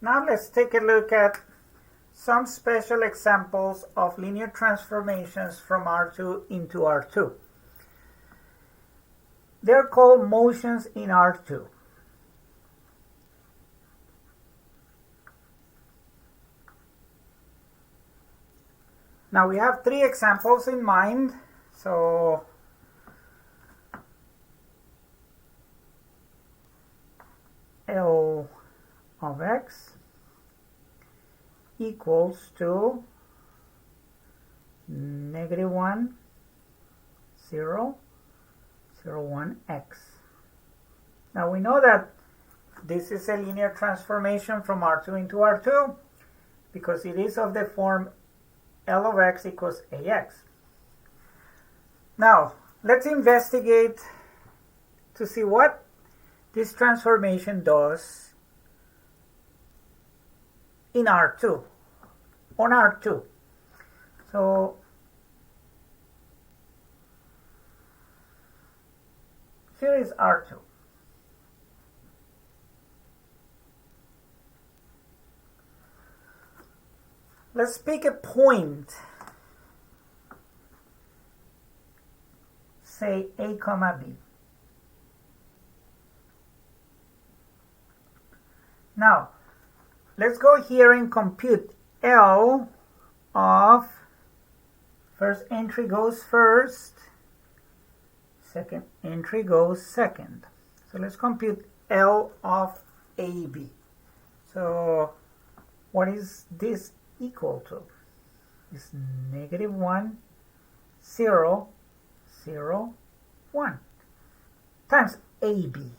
Now let's take a look at some special examples of linear transformations from R2 into R2. They're called motions in R2. Now we have three examples in mind. So L of x equals to -1, 0, 0, 1, x. Now we know that this is a linear transformation from R2 into R2 because it is of the form L of x equals ax. Now let's investigate to see what this transformation does in R2, on R2. So here is R2. Let's pick a point, say A comma B. Now, let's go here and compute L of, first entry goes first, second entry goes second. So let's compute L of AB. So what is this equal to? It's -1, 0, 0, 1 times AB.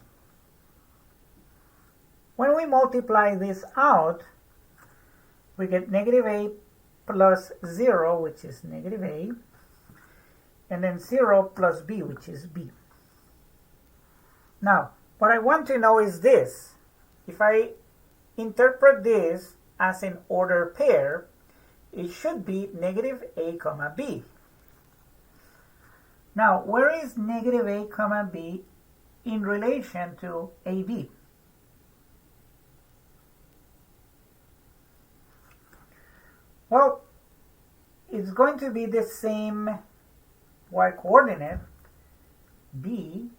When we multiply this out, we get -a plus 0, which is -a, and then 0 plus b, which is b. Now, what I want to know is this. If I interpret this as an ordered pair, it should be -a comma b. Now, where is -a comma b in relation to AB? Well, it's going to be the same y-coordinate, b,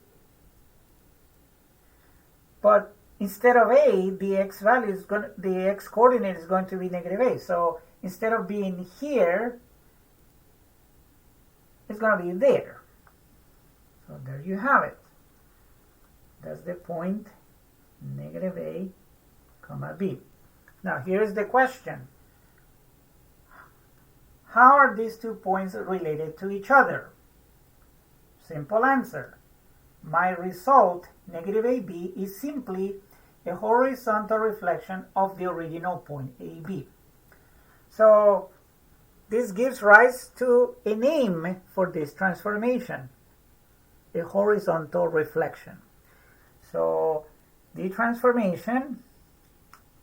but instead of a, the x-coordinate is going to be -a. So instead of being here, it's going to be there. So there you have it. That's the point -a comma b. Now here's the question. How are these 2 points related to each other? Simple answer. My result, -ab, is simply a horizontal reflection of the original point AB. So this gives rise to a name for this transformation, a horizontal reflection. So the transformation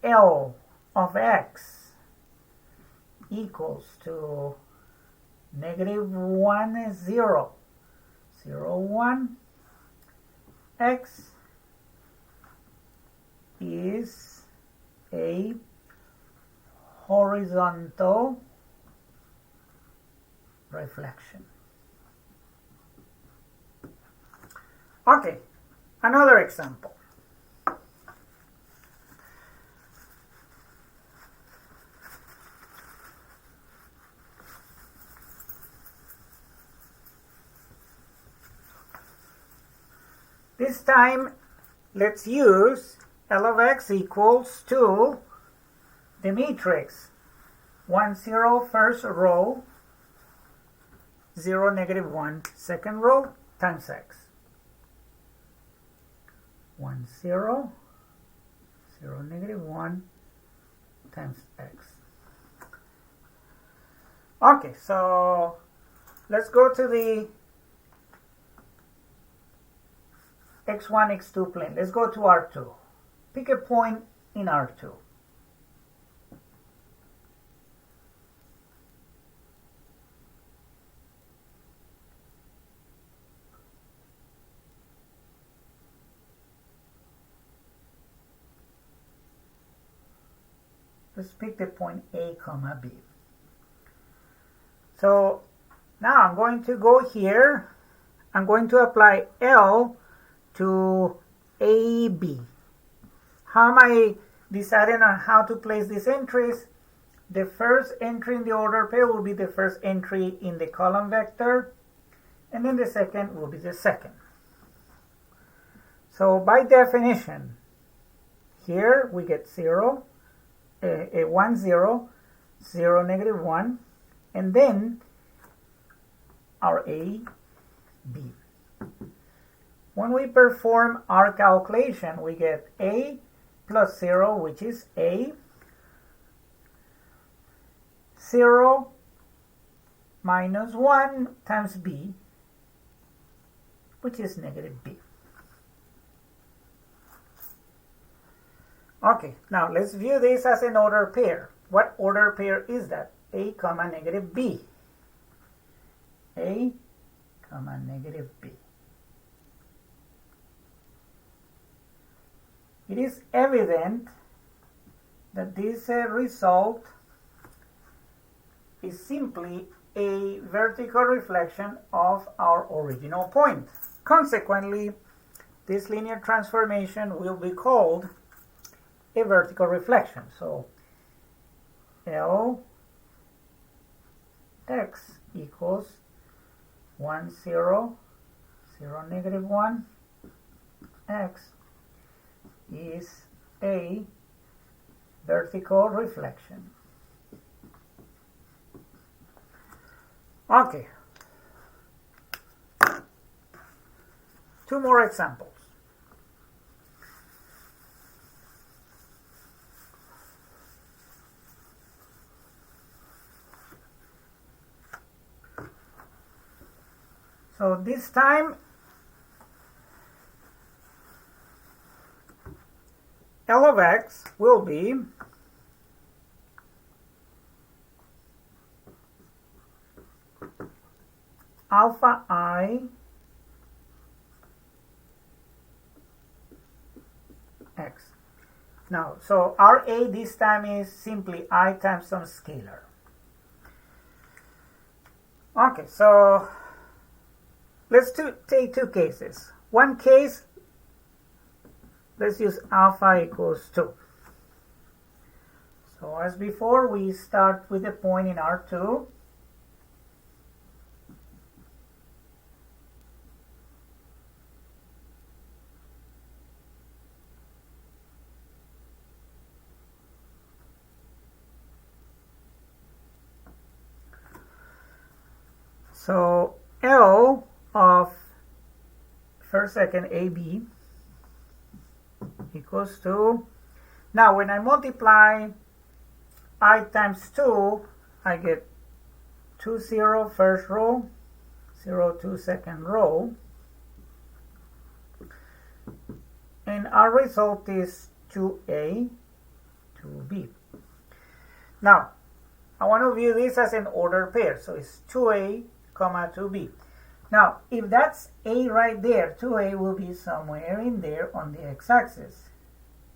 L of x equals to -1, 0, 0, 1, x is a horizontal reflection. Okay, another example. This time, let's use L of x equals to the matrix 1, 0, first row, 0, -1, second row, times x. 1, 0, 0, -1, times x. Okay, so let's go to the x1, x2 plane. Let's go to R2. Pick a point in R2. Let's pick the point A, comma, B. So now I'm going to go here. I'm going to apply L to AB. How am I deciding on how to place these entries? The first entry in the order pair will be the first entry in the column vector, and then the second will be the second. So by definition, here we get 0, 1, 0, 0, negative 1, and then our A, B. When we perform our calculation, we get A plus 0, which is A, 0 minus 1 times B, which is negative B. Okay, now let's view this as an order pair. What order pair is that? A comma negative B. A comma negative B. It is evident that this result is simply a vertical reflection of our original point. Consequently, this linear transformation will be called a vertical reflection. So L x equals 1, 0, 0, negative 1, x is a vertical reflection. Okay. 2 more examples. So this time, L of x will be alpha I x. Now, so our A this time is simply I times some scalar. Okay, so let's take 2 cases. One case, let's use alpha equals 2. So as before, we start with a point in R2. So L of first second AB equals to, now when I multiply I times 2, I get 2, 0 first row, 0, 2 second row, and our result is 2A, 2B. Now I want to view this as an order pair, so it's 2A comma 2B. Now, if that's A right there, 2A will be somewhere in there on the x-axis.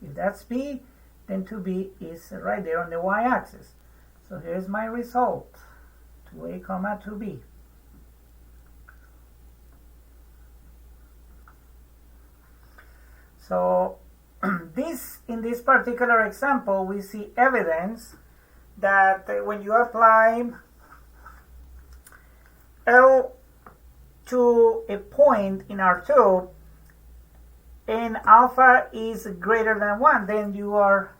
If that's B, then 2B is right there on the y-axis. So here's my result, 2A comma 2B. So in this particular example, we see evidence that when you apply L to a point in R2 and alpha is greater than 1, then you are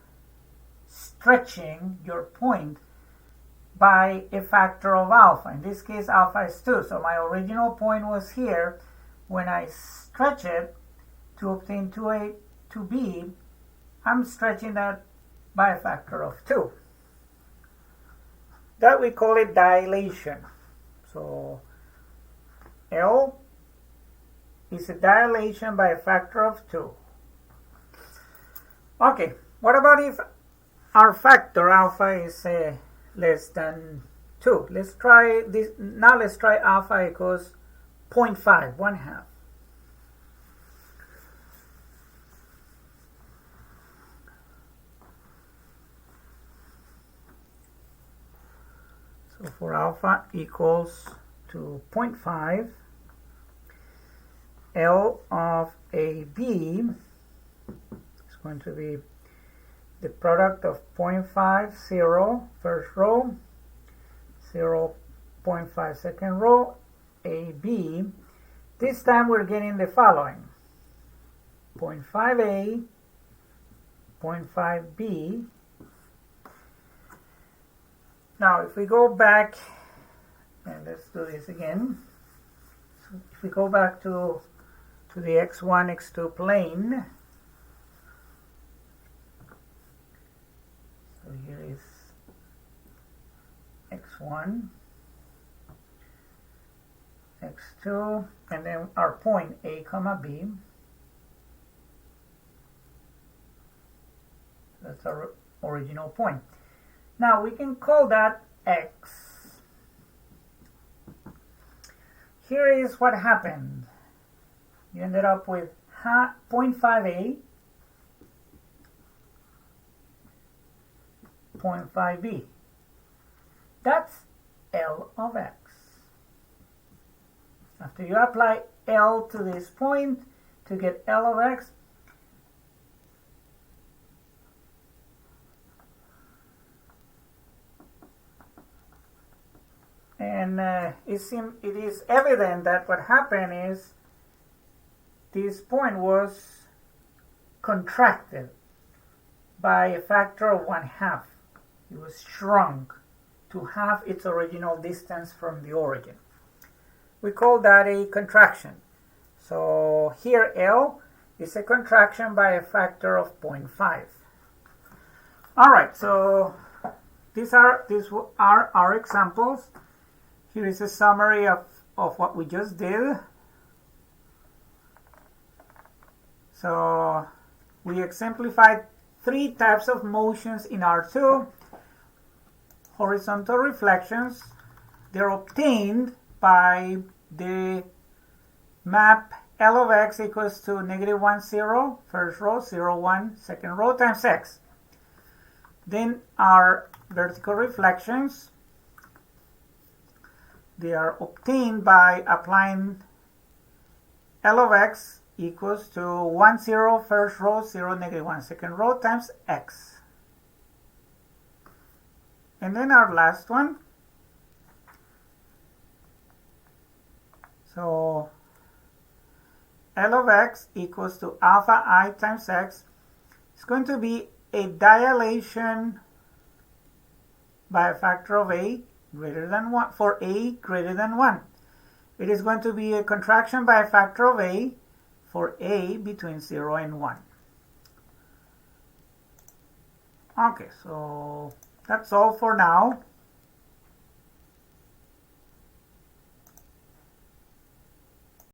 stretching your point by a factor of alpha. In this case, alpha is 2. So my original point was here. When I stretch it to obtain 2A, 2B, I'm stretching that by a factor of 2. That we call it dilation. So L is a dilation by a factor of 2. Okay, what about if our factor alpha is less than 2? Let's try this. Now let's try alpha equals 0.5, 1/2. So for alpha equals to 0.5, L of AB is going to be the product of 0.5, 0, first row, 0.5, second row, AB. This time we're getting the following: 0.5A, 0.5B. Now if we go back, and let's do this again. So if we go back to the x1, x2 plane, so here is x1, x2, and then our point A comma B. That's our original point. Now we can call that x. Here is what happened. You ended up with 0.5A, 0.5B. That's L of x. After you apply L to this point to get L of x, and it is evident that what happened is this point was contracted by a factor of 1/2. It was shrunk to half its original distance from the origin. We call that a contraction. So here L is a contraction by a factor of 0.5. Alright, so these are our examples. Here is a summary of what we just did. So we exemplified 3 types of motions in R2. Horizontal reflections. They're obtained by the map L of x equals to -1, 0, first row, 0, 1, second row, times x. Then our vertical reflections. They are obtained by applying L of x equals to 1, 0, first row, 0, -1, second row, times x. And then our last one. So L of x equals to alpha I times x. It's going to be a dilation by a factor of a greater than 1 for a greater than 1. It is going to be a contraction by a factor of a for a between 0 and 1. Okay, so that's all for now.